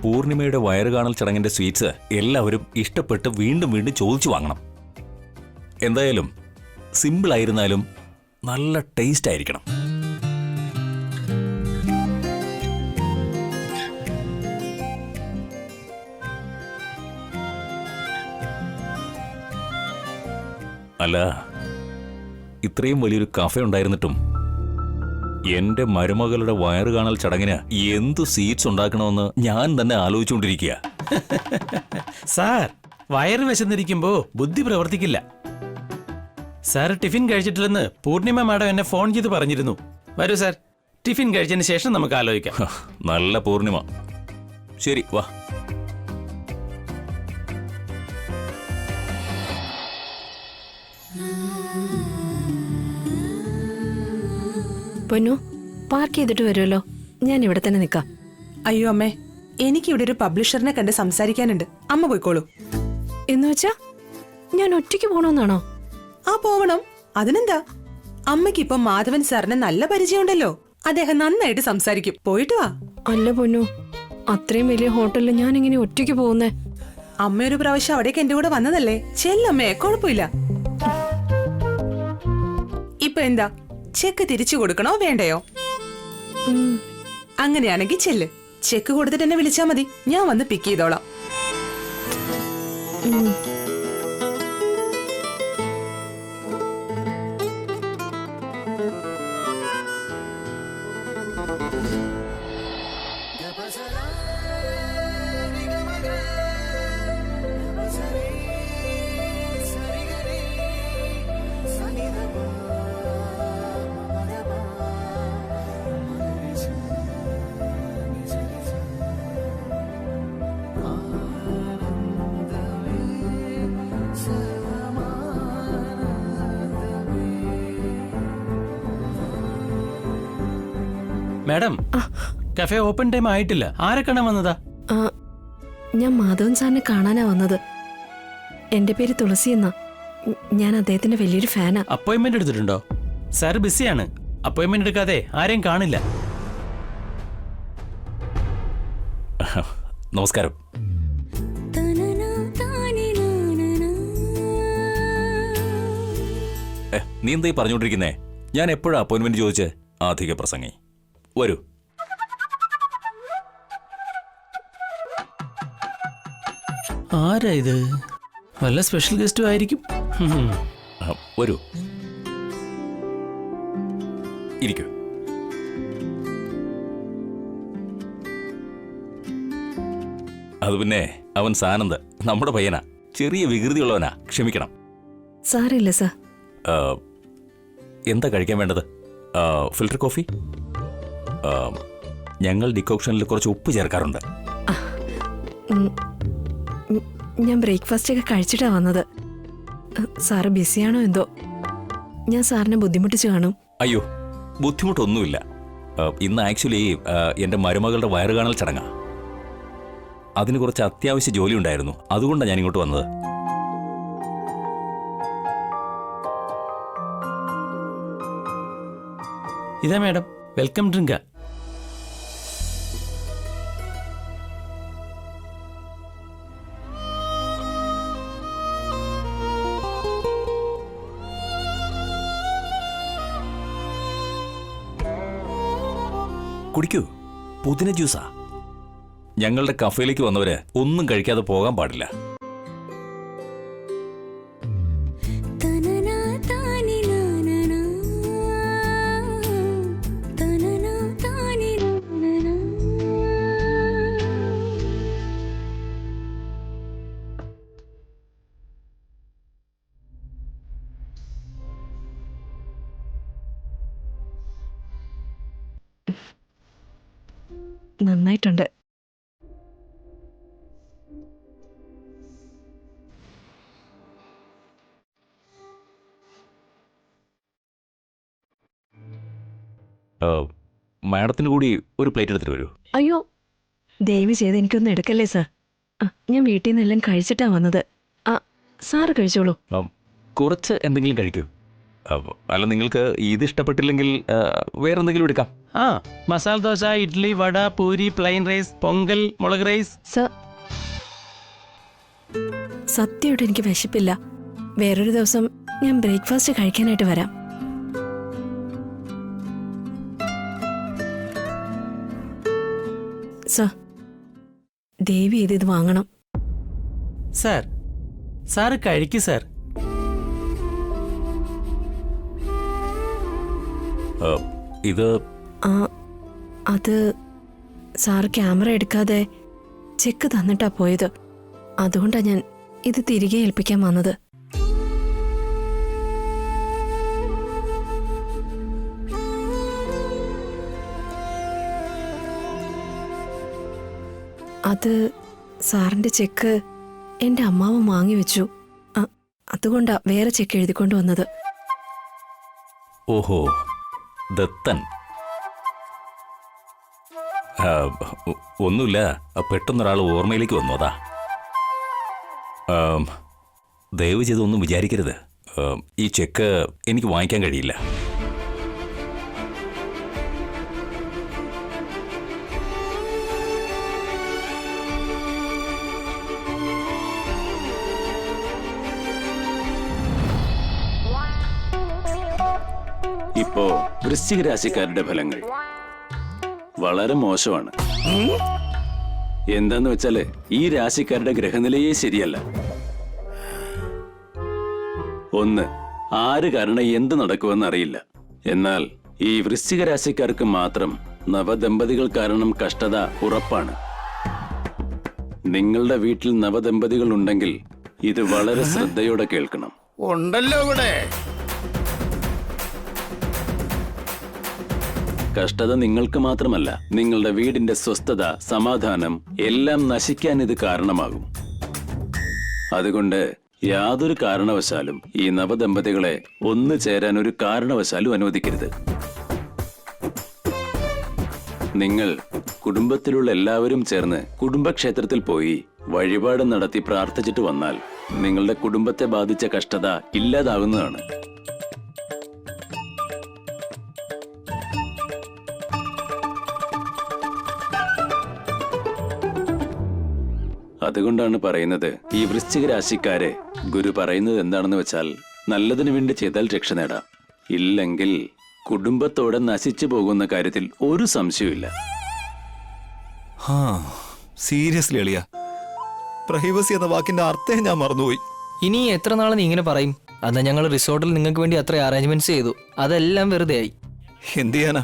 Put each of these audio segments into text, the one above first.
പൂർണിമയുടെ വയറുകാണൽ ചടങ്ങിന്റെ സ്വീറ്റ്സ് എല്ലാവരും ഇഷ്ടപ്പെട്ട് വീണ്ടും വീണ്ടും ചോദിച്ചു വാങ്ങണം. എന്തായാലും സിമ്പിൾ ആയിരുന്നാലും നല്ല ടേസ്റ്റ് ആയിരിക്കണം. അല്ല, ഇത്രയും വലിയൊരു കഫേ ഉണ്ടായിരുന്നിട്ടും എന്റെ മരുമകളുടെ വയറുകാണൽ ചടങ്ങിന് എന്തു സ്വീറ്റ്സ് ഉണ്ടാക്കണമെന്ന് ഞാൻ തന്നെ ആലോചിച്ചുകൊണ്ടിരിക്കുക. സാർ, വയറ് വിശന്നിരിക്കുമ്പോ ബുദ്ധി പ്രവർത്തിക്കില്ല. സാർ ടിഫിൻ കഴിച്ചിട്ടില്ലെന്ന് പൂർണിമ മാഡം എന്നെ ഫോൺ ചെയ്ത് പറഞ്ഞിരുന്നു. വരൂ സാർ, ടിഫിൻ കഴിച്ചതിന് ശേഷം നമുക്ക് ആലോചിക്കാം. നല്ല പൂർണിമ. ശരി, വാ. പൊന്നു, പാർക്ക് ചെയ്തിട്ട് വരുമല്ലോ. ഞാൻ ഇവിടെ തന്നെ നിൽക്കാം. അയ്യോ അമ്മേ, എനിക്കിവിടെ ഒരു പബ്ലിഷറിനെ കണ്ട് സംസാരിക്കാനുണ്ട്. അമ്മ പോയിക്കോളൂ. എന്ന് വെച്ചാ ഞാൻ ഒറ്റയ്ക്ക് പോണമെന്നാണോ? ആ, പോവണം. അതിനെന്താ? അമ്മയ്ക്ക് ഇപ്പൊ മാധവൻ സാറിന് നല്ല പരിചയമുണ്ടല്ലോ. അദ്ദേഹം നന്നായിട്ട് സംസാരിക്കും. പോയിട്ട് വാ. അല്ല പൊന്നു, അത്രയും വലിയ ഹോട്ടലിൽ ഞാൻ എങ്ങനെ ഒറ്റയ്ക്ക് പോകുന്നേ? അമ്മ ഒരു പ്രാവശ്യം അവിടേക്ക് എന്റെ കൂടെ വന്നതല്ലേ. ചെല്ലമ്മേ, കുഴപ്പമില്ല. ഇപ്പൊ എന്താ, ചെക്ക് തിരിച്ചു കൊടുക്കണോ വേണ്ടയോ? അങ്ങനെയാണെങ്കിൽ ചെല്ല്. ചെക്ക് കൊടുത്തിട്ട് എന്നെ വിളിച്ചാ മതി. ഞാൻ വന്ന് പിക്ക് ചെയ്തോളാം. മാഡം, കഫേ ഓപ്പൺ ടൈം ആയിട്ടില്ല. ആരെ കാണാൻ വന്നതാ? ഞാൻ മാധവൻ സാറിനെ കാണാനാ വന്നത്. എന്റെ പേര് തുളസി എന്നാ. ഞാൻ അദ്ദേഹത്തിന്റെ വലിയൊരു ഫാനാ. അപ്പോയിന്റ്മെന്റ് എടുത്തിട്ടുണ്ടോ? സാർ ബിസിയാണ്. അപ്പോയിന്റ്മെന്റ് എടുക്കാതെ ആരെയും കാണില്ല. നമസ്കാരം. നീ എന്തായി പറഞ്ഞോണ്ടിരിക്കുന്നേ? ഞാൻ എപ്പോഴാ അപ്പോയിന്റ്മെന്റ് ചോദിച്ചേ? അധിക പ്രസംഗി. വരൂ. ആരാ ഇത്? വല്ല സ്പെഷ്യൽ ഗസ്റ്റും ആയിരിക്കും. വരൂ, ഇരിക്കൂ. അത് പിന്നെ അവൻ സാനന്ദ്, നമ്മുടെ പയ്യനാ. ചെറിയ വികൃതിയുള്ളവനാ, ക്ഷമിക്കണം. സാറില്ല സാർ. എന്താ കഴിക്കാൻ വേണ്ടത്? Filter coffee? ഞങ്ങൾ ഡിക്കോക്ഷനിൽ കുറച്ച് ഉപ്പ് ചേർക്കാറുണ്ട്. ഞാൻ ബ്രേക്ക്ഫാസ്റ്റ് ഒക്കെ കഴിച്ചിട്ടാ വന്നത്. സാറ് ബിസിയാണോ എന്തോ? ഞാൻ സാറിനെ ബുദ്ധിമുട്ടിച്ചു കാണും. അയ്യോ, ബുദ്ധിമുട്ടൊന്നുമില്ല. ഇന്ന് ആക്ച്വലി എൻ്റെ മരുമകളുടെ വയറുകാണൽ ചടങ്ങാ. അതിന് കുറച്ച് അത്യാവശ്യ ജോലി ഉണ്ടായിരുന്നു. അതുകൊണ്ടാണ് ഞാൻ ഇങ്ങോട്ട് വന്നത്. ഇതാ മാഡം, വെൽക്കം ഡ്രിങ്കാ. കുടിക്കൂ, പുതിന ജ്യൂസാ. ഞങ്ങളുടെ കഫേയിലേക്ക് വന്നവര് ഒന്നും കഴിക്കാതെ പോകാൻ പാടില്ല. നന്നായിട്ടുണ്ട്. മാഡത്തിന് കൂടി ഒരു പ്ലേറ്റ് എടുത്തിട്ട് വരൂ. അയ്യോ, ദയവ് ചെയ്ത് എനിക്കൊന്നും എടുക്കല്ലേ സാർ. ഞാൻ വീട്ടിൽ നിന്നെല്ലാം കഴിച്ചിട്ടാ വന്നത്. സാറ് കഴിച്ചോളൂ. കുറച്ച് എന്തെങ്കിലും കഴിക്കൂ. അല്ല, നിങ്ങൾക്ക് ഇത് ഇഷ്ടപ്പെട്ടില്ലെങ്കിൽ വേറെന്തെങ്കിലും എടുക്കാം. ആ, മസാല ദോശ, ഇഡ്ഡലി, വട, പൂരി, പ്ലെയിൻ റൈസ്, പൊങ്കൽ, മുളക് റൈസ്. സർ, സത്യമായിട്ട് എനിക്ക് വിശപ്പില്ല. വേറൊരു ദിവസം ഞാൻ ബ്രേക്ക്ഫാസ്റ്റ് കഴിക്കാനായിട്ട് വരാം. സർ, ദേവി ഇത് വാങ്ങണം. സാർ, സാറ് കഴിക്കൂ സാർ. ഇത് ആ, അത് സാറ് ക്യാമറ എടുക്കാതെ ചെക്ക് തന്നിട്ടാ പോയത്. അതുകൊണ്ടാ ഞാൻ ഇത് തിരികെ ഏൽപ്പിക്കാൻ വന്നത്. അത് സാറിന്റെ ചെക്ക് എന്റെ അമ്മാവ വാങ്ങി വെച്ചു. അതുകൊണ്ടാ വേറെ ചെക്ക് എഴുതിക്കൊണ്ട് വന്നത്. ഓഹോ, ദത്തൻ. ഒന്നുമില്ല, പെട്ടെന്നൊരാൾ ഓർമ്മയിലേക്ക് വന്നു, അതാ. ദയവ് ചെയ്തൊന്നും വിചാരിക്കരുത്. ഈ ചെക്ക് എനിക്ക് വാങ്ങിക്കാൻ കഴിയില്ല. ഇപ്പോ വൃശ്ചിക രാശിക്കാരുടെ ഫലങ്ങൾ വളരെ മോശമാണ്. എന്താന്ന് വെച്ചാല് ഈ രാശിക്കാരുടെ ഗ്രഹനിലയെ ശരിയല്ല. ഒന്ന്, ആര് കാരണം എന്ത് നടക്കുമെന്ന് അറിയില്ല. എന്നാൽ ഈ വൃശ്ചിക രാശിക്കാർക്ക് മാത്രം നവദമ്പതികൾ കാരണം കഷ്ടത ഉറപ്പാണ്. നിങ്ങളുടെ വീട്ടിൽ നവദമ്പതികൾ ഉണ്ടെങ്കിൽ ഇത് വളരെ ശ്രദ്ധയോടെ കേൾക്കണം. ഉണ്ടല്ലോ ഇവിടെ. കഷ്ടത നിങ്ങൾക്ക് മാത്രമല്ല, നിങ്ങളുടെ വീടിന്റെ സ്വസ്ഥത, സമാധാനം എല്ലാം നശിക്കാൻ ഇത് കാരണമാകും. അതുകൊണ്ട് യാതൊരു കാരണവശാലും ഈ നവദമ്പതികളെ ഒന്നു ചേരാൻ ഒരു കാരണവശാലും അനുവദിക്കരുത്. നിങ്ങൾ കുടുംബത്തിലുള്ള എല്ലാവരും ചേർന്ന് കുടുംബക്ഷേത്രത്തിൽ പോയി വഴിപാട് നടത്തി പ്രാർത്ഥിച്ചിട്ട് വന്നാൽ നിങ്ങളുടെ കുടുംബത്തെ ബാധിച്ച കഷ്ടത ഇല്ലാതാകുന്നതാണ്. അതുകൊണ്ടാണ് പറയുന്നത്, ഈ വൃശ്ചിക രാശിക്കാരെ ഗുരു പറയുന്നത് എന്താണെന്ന് വെച്ചാൽ, നല്ലതിനു വേണ്ടി ചെയ്താൽ രക്ഷ നേടാം, ഇല്ലെങ്കിൽ കുടുംബത്തോടെ നശിച്ചു പോകുന്ന കാര്യത്തിൽ ഒരു സംശയമില്ല. സീരിയസ്ലി അളിയ, പ്രൈവസി എന്ന വാക്കിന്റെ അർത്ഥം ഞാൻ മറന്നുപോയി. ഇനി എത്ര നാൾ നീ ഇങ്ങനെ പറയും? അന്ന് ഞങ്ങൾ റിസോർട്ടിൽ നിങ്ങൾക്ക് വേണ്ടി അത്ര അറേഞ്ച്മെന്റ്സ് ചെയ്തു, അതെല്ലാം വെറുതെ ആയി. എന്ത് ചെയ്യാനാ?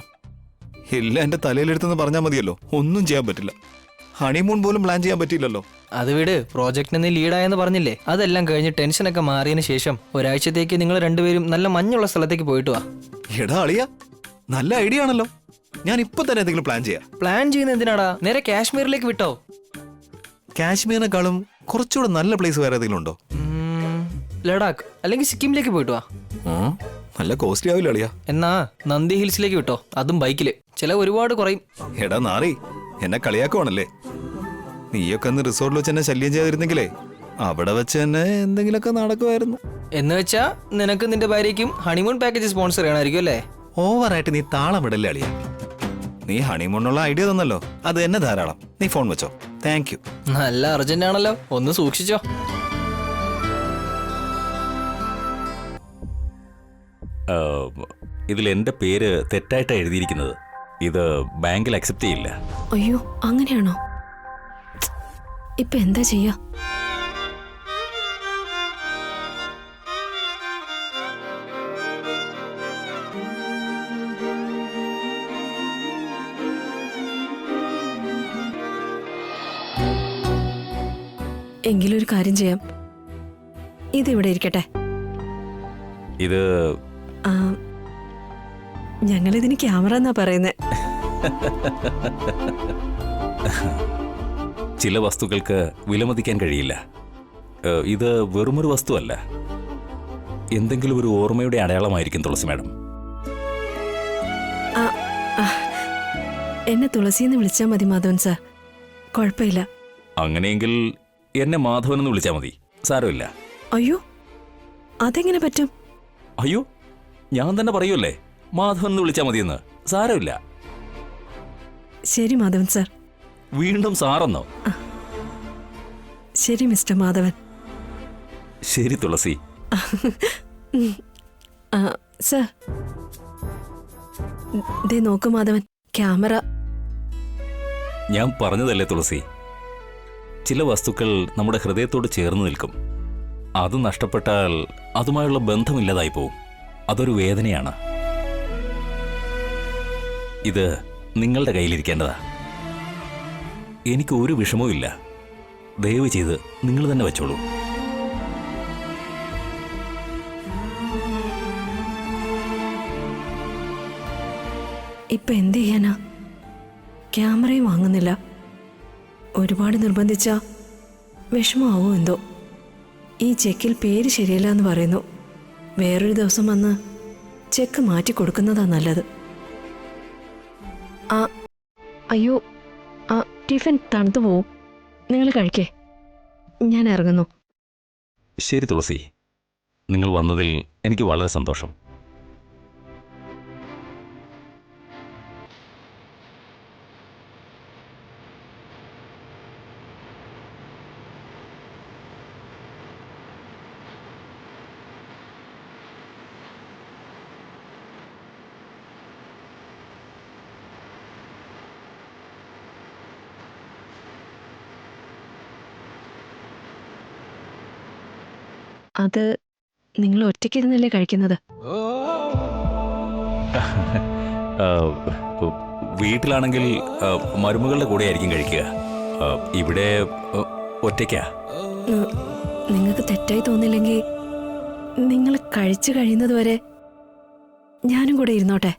എല്ലാം എന്റെ തലയിലെടുത്തെന്ന് പറഞ്ഞാൽ മതിയല്ലോ. ഒന്നും ചെയ്യാൻ പറ്റില്ല. ഹണിമൂൺ പോലും പ്ലാൻ ചെയ്യാൻ പറ്റില്ലല്ലോ. അത് വിട്, പ്രോജക്റ്റിന് നീ ലീഡായെന്ന് പറഞ്ഞില്ലേ, അതെല്ലാം കഴിഞ്ഞ് ടെൻഷനൊക്കെ മാറിയതിന് ശേഷം ഒരാഴ്ചത്തേക്ക് നിങ്ങൾ രണ്ടുപേരും നല്ല മഞ്ഞുള്ള സ്ഥലത്തേക്ക് പോയിട്ട് വാ. എടാ അളിയ, നല്ല ഐഡിയ ആണല്ലോ. ഞാൻ ഇപ്പൊ തന്നെ എന്തെങ്കിലും പ്ലാൻ ചെയ്യാം. പ്ലാൻ ചെയ്യുന്ന എന്തിനാടാ? നേരെ കാശ്മീരിലേക്ക് വിട്ടോ. കാശ്മീരിനെക്കാളും കുറച്ചുകൂടെ നല്ല പ്ലേസ് വേറെ ഏതെങ്കിലും ഉണ്ടോ? ലഡാക്ക് അല്ലെങ്കിൽ സിക്കിമിലേക്ക് പോയിട്ട് വാ. നല്ല കോസ്റ്റ്ലി ആവില്ല അളിയ. എന്നാ നന്ദി ഹിൽസിലേക്ക് വിട്ടോ, അതും ബൈക്കില്. ചില ഒരുപാട് കുറയും. എടാ നാറി, എന്നെ കളിയാക്കുവാണല്ലേ? നീയൊക്കെ അന്ന് റിസോർട്ടിൽ വെച്ച് എന്നെ ശല്യം ചെയ്തിരുന്നെങ്കിലേ അവിടെ വെച്ച് തന്നെ എന്തെങ്കിലുമൊക്കെ നടക്കുമായിരുന്നു. എന്ന് വെച്ചാ നിനക്ക് നിന്റെ ഭാര്യയ്ക്കും ഹണിമൂൺ പാക്കേജ് സ്പോൺസർ ചെയ്യണമായിരിക്കും അല്ലേ? ഓവറായിട്ട് നീ താളം വിടല്ലേ അളിയ. നീ ഹണിമൂണിനുള്ള ഐഡിയ തന്നല്ലോ, അത് എന്നെ ധാരാളം. നീ ഫോൺ വെച്ചോ. Thank you. നല്ല അർജന്റ് ആണല്ലോ, ഒന്ന് സൂക്ഷിച്ചോ. ഇതിൽ എൻ്റെ പേര് തെറ്റായിട്ടാണ് എഴുതിയിരിക്കുന്നത്. ഇത് ബാങ്കിൽ അക്സെപ്റ്റ് ചെയ്യില്ല. അയ്യോ, അങ്ങനെയാണോ? ഇപ്പൊ എന്താ ചെയ്യാ? എങ്കിലും ഒരു കാര്യം ചെയ്യാം, ഇതിവിടെ ഇരിക്കട്ടെ. ഇത് ഞങ്ങളിതിന് ക്യാമറ എന്നാ പറയുന്നേ. ചില വസ്തുക്കൾക്ക് വിലമതിക്കാൻ കഴിയില്ല. ഇത് വെറുമൊരു വസ്തുവല്ല, എന്തെങ്കിലും ഒരു ഓർമ്മയുടെ അടയാളമായിരിക്കും തുളസി മാഡം. എന്നെ തുളസിന്ന് വിളിച്ചാൽ മതി മാധവൻ സാർ, കുഴപ്പമില്ല. അങ്ങനെയെങ്കിൽ എന്നെ മാധവൻ എന്ന് വിളിച്ചാൽ മതി, സാരമില്ല. അയ്യോ, അതെങ്ങനെ പറ്റും? അയ്യോ, ഞാൻ തന്നെ പറയുമല്ലേ, മാധവൻ എന്ന് വിളിച്ചാൽ മതിയെന്ന്. സാരമില്ല. ശരി മാധവൻ സാർ. വീണ്ടും സാറെന്നോ? ശരി മിസ്റ്റർ മാധവൻ. ശരി തുളസി. സാർ, ദേ നോക്കൂ മാധവൻ, ക്യാമറ. ഞാൻ പറഞ്ഞതല്ലേ തുളസി, ചില വസ്തുക്കൾ നമ്മുടെ ഹൃദയത്തോട് ചേർന്ന് നിൽക്കും. അത് നഷ്ടപ്പെട്ടാൽ അതുമായുള്ള ബന്ധമില്ലാതായി പോവും. അതൊരു വേദനയാണ്. ഇത് നിങ്ങളുടെ കയ്യിലിരിക്കേണ്ടതാ. എനിക്ക് ഒരു വിഷമവും ഇല്ല. ദയവ് ചെയ്ത് നിങ്ങൾ തന്നെ വെച്ചോളൂ. ഇപ്പൊ എന്ത് ചെയ്യാനാ? ക്യാമറയും വാങ്ങുന്നില്ല. ഒരുപാട് നിർബന്ധിച്ച വിഷമാവോ എന്തോ. ഈ ചെക്കിൽ പേര് ശരിയല്ല എന്ന് പറയുന്നു. വേറൊരു ദിവസം വന്ന് ചെക്ക് മാറ്റി കൊടുക്കുന്നതാ നല്ലത്. അയ്യോ, ടിഫിൻ തണുത്തു പോവും. നിങ്ങൾ കഴിക്കേ, ഞാൻ ഇറങ്ങുന്നു. ശരി തുളസി, നിങ്ങൾ വന്നതിൽ എനിക്ക് വളരെ സന്തോഷം. അത് നിങ്ങൾ ഒറ്റയ്ക്കിരുന്നല്ലേ കഴിക്കുന്നത്? വീട്ടിലാണെങ്കിൽ മരുമകളുടെ കൂടെ ആയിരിക്കും കഴിക്കുക. ഇവിടെ ഒറ്റയ്ക്കാ. നിങ്ങൾക്ക് തെറ്റായി തോന്നില്ലെങ്കിൽ നിങ്ങൾ കഴിച്ചു കഴിയുന്നത് വരെ ഞാനും കൂടെ ഇരുന്നോട്ടെ.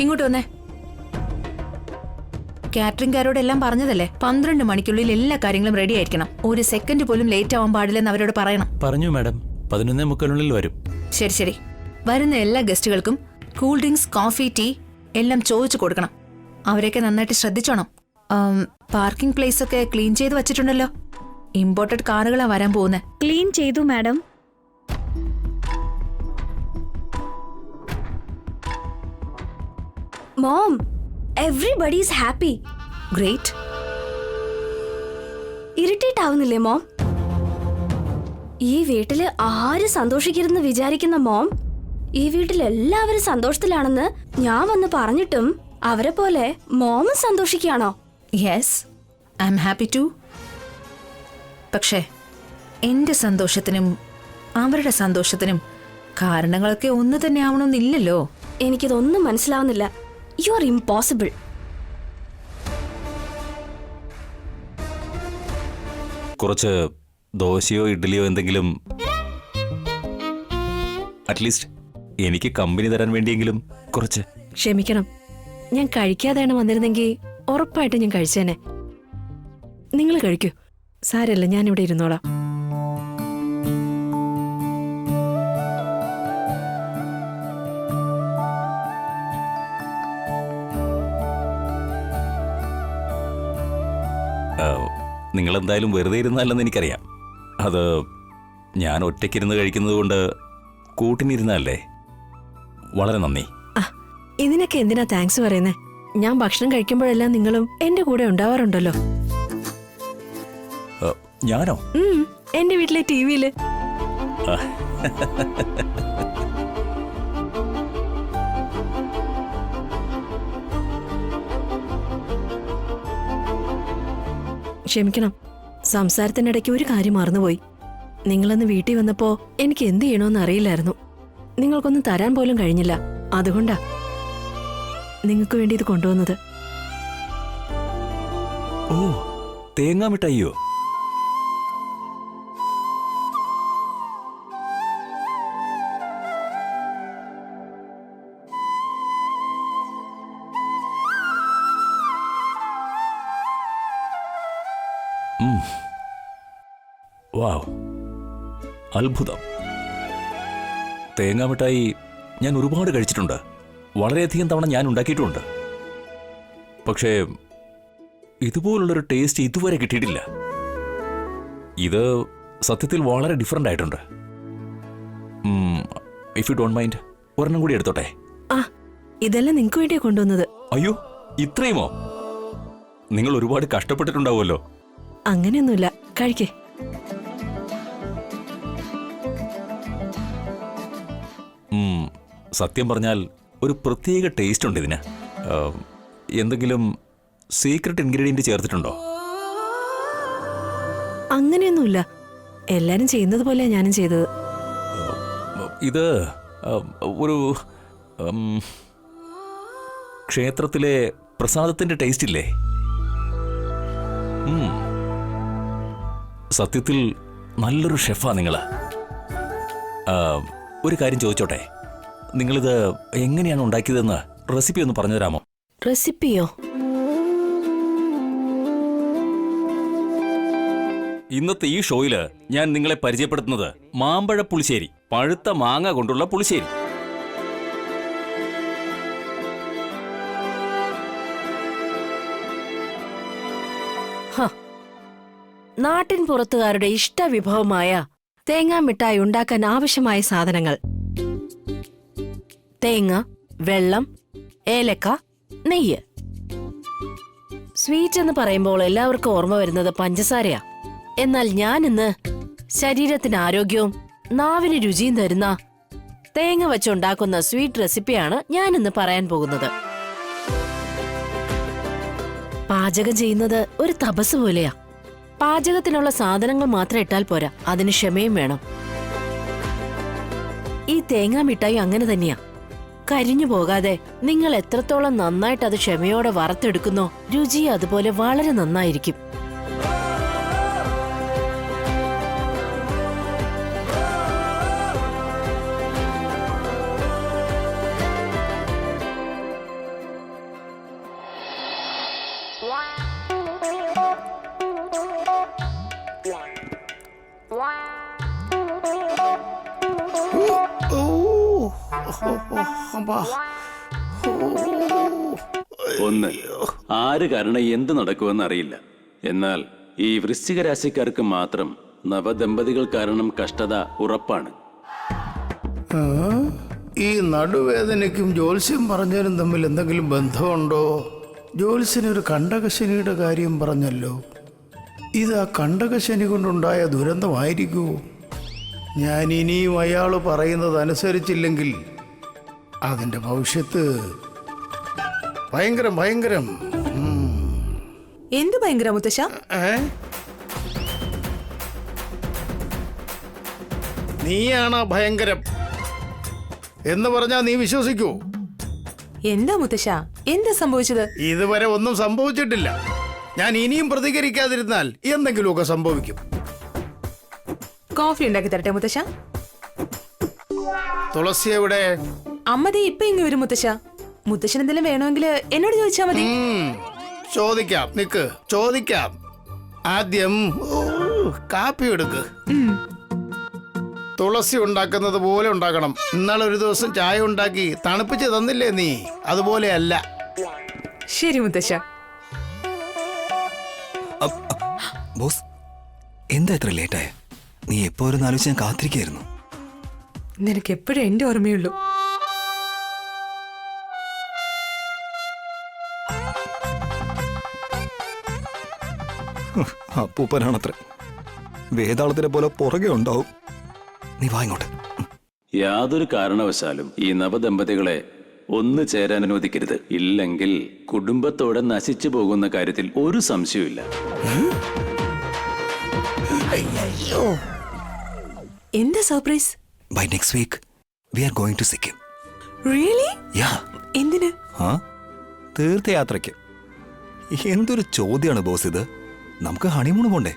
ഇങ്ങോട്ട് വന്നേ. കാറ്ററിംഗുകാരോട് എല്ലാം പറഞ്ഞതല്ലേ, 12 മണിക്കുള്ളിൽ എല്ലാ കാര്യങ്ങളും റെഡി ആയിരിക്കണം. ഒരു സെക്കൻഡ് പോലും ലേറ്റ് ആവാൻ പാടില്ലെന്ന് അവരോട് പറയണം. പറഞ്ഞു മാഡം. 11:45 വരും. ശരി ശരി. വരുന്ന എല്ലാ ഗസ്റ്റുകൾക്കും കൂൾ ഡ്രിങ്ക്സ്, കോഫി, ടീ എല്ലാം ചോദിച്ചു കൊടുക്കണം. അവരെയൊക്കെ നന്നായിട്ട് ശ്രദ്ധിച്ചോണം. പാർക്കിംഗ് പ്ലേസ് ഒക്കെ ക്ലീൻ ചെയ്ത് വച്ചിട്ടുണ്ടല്ലോ. ഇമ്പോർട്ടഡ് കാറുകളാ വരാൻ പോകുന്നത്. ക്ലീൻ ചെയ്തു madam. Mom, everybody is happy. Great. Irritate ആവുന്നില്ലേ മോം? ഈ വീട്ടില് ആര് സന്തോഷിക്കരുതെന്ന് വിചാരിക്കുന്ന മോം, ഈ വീട്ടിൽ എല്ലാവരും സന്തോഷത്തിലാണെന്ന് ഞാൻ വന്ന് പറഞ്ഞിട്ടും അവരെ പോലെ മോമും സന്തോഷിക്കുകയാണോ? Yes, I am happy too. പക്ഷേ എന്റെ സന്തോഷത്തിനും അവരുടെ സന്തോഷത്തിനും കാരണങ്ങളൊക്കെ ഒന്ന് തന്നെ ആവണമെന്നില്ലല്ലോ. എനിക്കിതൊന്നും മനസ്സിലാവുന്നില്ല. You are impossible. കുറച്ച് ദോശയോ ഇഡ്ഡലിയോ എന്തെങ്കിലും, അറ്റ്ലീസ്റ്റ് എനിക്ക് കമ്പനി തരാൻ വേണ്ടിയെങ്കിലും കുറച്ച്. ക്ഷമിക്കണം, ഞാൻ കഴിക്കാതെയാണ് വന്നിരുന്നെങ്കിൽ ഉറപ്പായിട്ട് ഞാൻ കഴിച്ചേനെ. നിങ്ങൾ കഴിക്കൂ, സാരല്ല, ഞാനിവിടെ ഇരുന്നോളാം. നിങ്ങളെന്തായാലും വെറുതെ ഇരുന്നല്ലെന്ന് എനിക്കറിയാം. അത് ഞാൻ ഒറ്റയ്ക്കിരുന്ന് കഴിക്കുന്നത് കൊണ്ട് കൂട്ടിനിരുന്നല്ലേ. വളരെ നന്ദി. ഇതിനൊക്കെ എന്തിനാ താങ്ക്സ് പറയുന്നേ? ഞാൻ ഭക്ഷണം കഴിക്കുമ്പോഴെല്ലാം നിങ്ങളും എന്റെ കൂടെ ഉണ്ടാവാറുണ്ടല്ലോ. ഞാനോ? എന്റെ വീട്ടിലെ ടിവിയില്. ക്ഷമിക്കണം, സംസാരത്തിനിടയ്ക്ക് ഒരു കാര്യം മറന്നുപോയി. നിങ്ങളന്ന് വീട്ടിൽ വന്നപ്പോ എനിക്ക് എന്ത് ചെയ്യണമെന്ന് അറിയില്ലായിരുന്നു. നിങ്ങൾക്കൊന്നും തരാൻ പോലും കഴിഞ്ഞില്ല. അതുകൊണ്ടാ നിങ്ങൾക്ക് വേണ്ടി ഇത് കൊണ്ടുവന്നത്. ഓ, തേങ്ങാ മിഠായിയോ? വാവ്, അത്ഭുതം. തേങ്ങാമിഠായി ഞാൻ ഒരുപാട് കഴിച്ചിട്ടുണ്ട്. വളരെയധികം തവണ ഞാൻ ഉണ്ടാക്കിയിട്ടുമുണ്ട്. പക്ഷേ ഇതുപോലുള്ളൊരു ടേസ്റ്റ് ഇതുവരെ കിട്ടിയിട്ടില്ല. ഇത് സത്യത്തിൽ വളരെ ഡിഫറൻ്റ് ആയിട്ടുണ്ട്. ഇഫ് യു ഡോണ്ട് മൈൻഡ് ഒരെണ്ണം കൂടി എടുത്തോട്ടെ? ആ, ഇതെല്ലാം നിങ്ങൾക്ക് വേണ്ടിയാ കൊണ്ടുവന്നത്. അയ്യോ, ഇത്രയുമോ? നിങ്ങൾ ഒരുപാട് കഷ്ടപ്പെട്ടിട്ടുണ്ടാവുമല്ലോ. അങ്ങനെയൊന്നുമില്ല, കഴിക്കേ. സത്യം പറഞ്ഞാൽ ഒരു പ്രത്യേക ടേസ്റ്റ് ഉണ്ട് ഇതിന്. എന്തെങ്കിലും സീക്രട്ട് ഇൻഗ്രീഡിയന്റ് ചേർത്തിട്ടുണ്ടോ? അങ്ങനെയൊന്നുമില്ല, എല്ലാരും ചെയ്യുന്നത് പോലെയാ ഞാനും ചെയ്തത്. ഇത് ഒരു ക്ഷേത്രത്തിലെ പ്രസാദത്തിന്റെ ടേസ്റ്റ് ഇല്ലേ? സത്യത്തിൽ നല്ലൊരു ഷെഫാ നിങ്ങള്. ഒരു കാര്യം ചോദിച്ചോട്ടെ, നിങ്ങളിത് എങ്ങനെയാണ് ഉണ്ടാക്കിയതെന്ന് റെസിപ്പി ഒന്ന് പറഞ്ഞു തരാമോ? റെസിപ്പിയോ? ഇന്നത്തെ ഈ ഷോയില് ഞാൻ നിങ്ങളെ പരിചയപ്പെടുത്തുന്നത് മാമ്പഴ പുളിശ്ശേരി, പഴുത്ത മാങ്ങ കൊണ്ടുള്ള പുളിശ്ശേരി. നാട്ടിൻ പുറത്തുകാരുടെ ഇഷ്ടവിഭവമായ തേങ്ങാമിഠായി ഉണ്ടാക്കാൻ ആവശ്യമായ സാധനങ്ങൾ: തേങ്ങ, വെള്ളം, ഏലക്ക, നെയ്യ്. സ്വീറ്റ് എന്ന് പറയുമ്പോൾ എല്ലാവർക്കും ഓർമ്മ വരുന്നത് പഞ്ചസാരയാ. എന്നാൽ ഞാൻ ഇന്ന് ശരീരത്തിന് ആരോഗ്യവും നാവിന് രുചിയും തരുന്ന തേങ്ങ വെച്ചുണ്ടാക്കുന്ന സ്വീറ്റ് റെസിപ്പിയാണ് ഞാനിന്ന് പറയാൻ പോകുന്നത്. പാചകം ചെയ്യുന്നത് ഒരു തപസ് പോലെയാ. പാചകത്തിനുള്ള സാധനങ്ങൾ മാത്രം ഇട്ടാൽ പോരാ, അതിന് ക്ഷമയും വേണം. ഈ തേങ്ങാ മിഠായി അങ്ങനെ തന്നെയാ. കരിഞ്ഞു പോകാതെ നിങ്ങൾ എത്രത്തോളം നന്നായിട്ട് അത് ക്ഷമയോടെ വറുത്തെടുക്കുന്നോ, രുചി അതുപോലെ വളരെ നന്നായിരിക്കും. ഒന്ന്, ആര് കാരണം എന്ത് നടക്കുമെന്ന് അറിയില്ല. എന്നാൽ ഈ വൃശ്ചിക രാശിക്കാർക്ക് മാത്രം നവദമ്പതികൾ കാരണം കഷ്ടത ഉറപ്പാണ്. ഈ നടുവേദനയ്ക്കും ജ്യോത്സ്യം പറഞ്ഞതിനും തമ്മിൽ എന്തെങ്കിലും ബന്ധമുണ്ടോ? ജ്യോത്സ്യനൊരു കണ്ടകശനിയുടെ കാര്യം പറഞ്ഞല്ലോ. ഇത് ആ കണ്ടകശനി കൊണ്ടുണ്ടായ ദുരന്തമായിരിക്കുമോ? ഞാൻ ഇനിയും അയാൾ പറയുന്നത് അനുസരിച്ചില്ലെങ്കിൽ അതിന്റെ ഭവിഷ്യത്ത് ഭയങ്കരം ഭയങ്കരം. എന്ത് ഭയങ്കര മുത്തശ്ശ? നീയാണ് ഭയങ്കരം എന്ന് പറഞ്ഞാ നീ വിശ്വസിക്കൂ? എന്താ മുത്തശ്ശ, എന്താ സംഭവിച്ചത്? ഇതുവരെ ഒന്നും സംഭവിച്ചിട്ടില്ല. ഞാൻ ഇനിയും പ്രതികരിക്കാതിരുന്നാൽ എന്തെങ്കിലുമൊക്കെ സംഭവിക്കും. കോഫി ഉണ്ടാക്കി തരട്ടെ മുത്തശ്ശ? തുളസി എവിടെ? അമ്മതേ ഇപ്പൊ ഇങ്ങ് വരും മുത്തശ്ശ. മുത്തശ്ശൻ എന്തെങ്കിലും വേണമെങ്കിൽ എന്നോട് ചോദിച്ചാ മതി. ചോദിക്കാം, നിക്ക്, ചോദിക്കാം. ആദ്യം കാപ്പി എടുക്ക്. തുളസി ഉണ്ടാക്കുന്നത് പോലെ ഉണ്ടാക്കണം. ഇന്നാളെ ഒരു ദിവസം ചായ ഉണ്ടാക്കി തണുപ്പിച്ച് തന്നില്ലേ നീ? അതുപോലെയല്ല. ശരി മുത്തശ്ശ. ബോസ്, എന്താ ഇത്ര ലേറ്റായ? നീ എപ്പോ ഒരു ആലോചിച്ച് ഞാൻ കാത്തിരിക്കായിരുന്നു. നിനക്ക് എപ്പോഴും എന്റെ ഓർമ്മയുള്ളൂ. അപ്പൂപ്പനാണത്ര. വേതാളത്തിനെ പോലെ പുറകെ ഉണ്ടാവും. നീ വാ ഇങ്ങോട്ട്. യാതൊരു കാരണവശാലും ഈ നവദമ്പതികളെ ഒന്ന് ചേരാൻ അനുവദിക്കരുത്. ഇല്ലെങ്കിൽ കുടുംബത്തോടെ നശിച്ചു പോകുന്ന കാര്യത്തിൽ ഒരു സംശയവുമില്ല. എന്താ surprise? By next week we are going to Sikkim. Really? Yeah. എന്തിന്? തീർത്ഥയാത്രയ്ക്ക്. എന്തൊരു ചോദ്യമാണ് ബോസ് ഇത്. നമുക്ക് ഹണിമൂൺ പോണ്ടേ?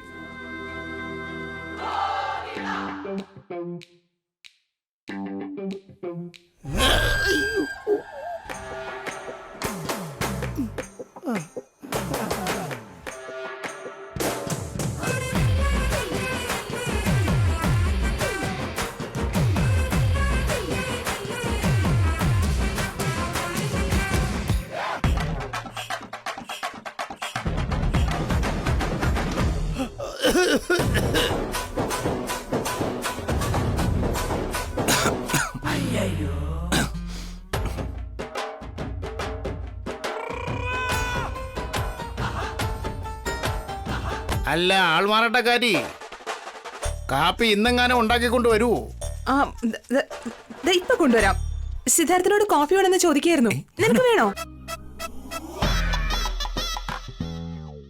അല്ല ആൾമാറാട്ടക്കാരി, കാപ്പി ഇന്നെങ്ങാനും ഉണ്ടാക്കിക്കൊണ്ട് വരുവോ? ആ ഇപ്പൊ കൊണ്ടുവരാം. സിദ്ധാർത്ഥനോട് കോഫി വേണമെന്ന് ചോദിക്കായിരുന്നു. നിനക്ക് വേണോ?